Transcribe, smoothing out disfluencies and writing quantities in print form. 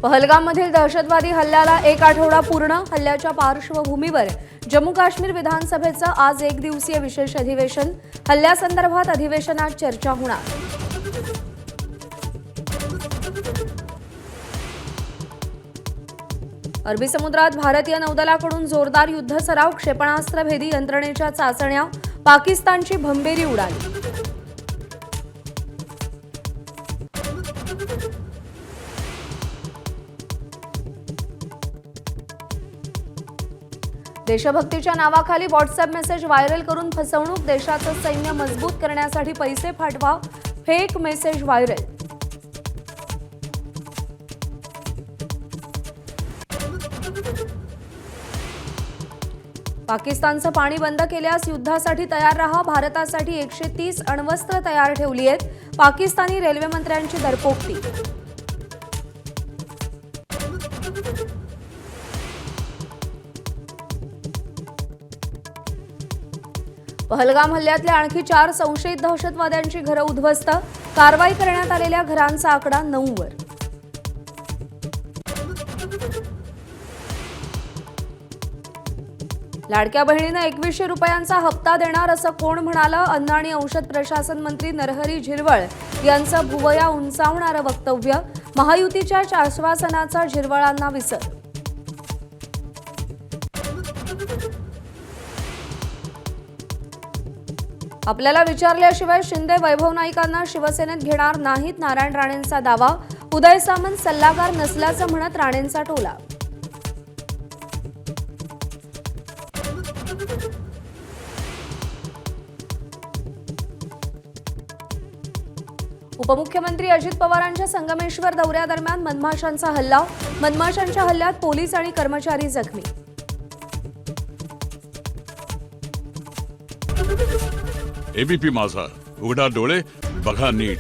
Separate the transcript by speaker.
Speaker 1: पहलगाममधील दहशतवादी हल्ल्याला एक आठवडा पूर्ण. हल्ल्याच्या पार्श्वभूमीवर जम्मू काश्मीर विधानसभेचं आज एक दिवसीय विशेष अधिवेशन. हल्ल्यासंदर्भात अधिवेशनात चर्चा होणार. अरबी समुद्रात भारतीय नौदलाकडून जोरदार युद्ध सराव. क्षेपणास्त्र भेदी यंत्रणेच्या चाचण्या. पाकिस्तानची भंबेरी उडाली. देशभक्तीच्या नावाखाली व्हॉट्सअप मेसेज व्हायरल करून फसवणूक. देशाचं सैन्य मजबूत करण्यासाठी पैसे पाठवा. Fake message viral. पाकिस्तानचं पाणी बंद केल्यास युद्धासाठी तयार रहा. भारतासाठी 130 अण्वस्त्र तयार ठेवली आहेत. पाकिस्तानी रेल्वे मंत्र्यांची दरपोक्ती. पहलगाम हल्ल्यातल्या आणखी 4 संशयित दहशतवाद्यांची घरं उद्ध्वस्त. कारवाई करण्यात आलेल्या घरांचा आकडा 9 वर. लाडक्या बहिणीनं 2100 रुपयांचा हप्ता देणार असं कोण म्हणालं? अन्न आणि औषध प्रशासन मंत्री नरहरी झिरवळ यांचं भुवया उंचावणारं वक्तव्य. महायुतीच्या आश्वासनाचा झिरवळांना विसर. आपल्याला विचारल्याशिवाय शिंदे वैभव नाईकांना शिवसेनेत घेणार नाहीत. नारायण राणेंचा दावा. उदय सामंत सल्लागार नसल्याचं म्हणत राणेंचा टोला. उपमुख्यमंत्री अजित पवारांच्या संगमेश्वर दौऱ्यादरम्यान मधमाशांचा हल्ला. मधमाशांच्या हल्ल्यात पोलीस आणि कर्मचारी जखमी.
Speaker 2: एबीपी माझा, उघडा डोळे बघा नीट.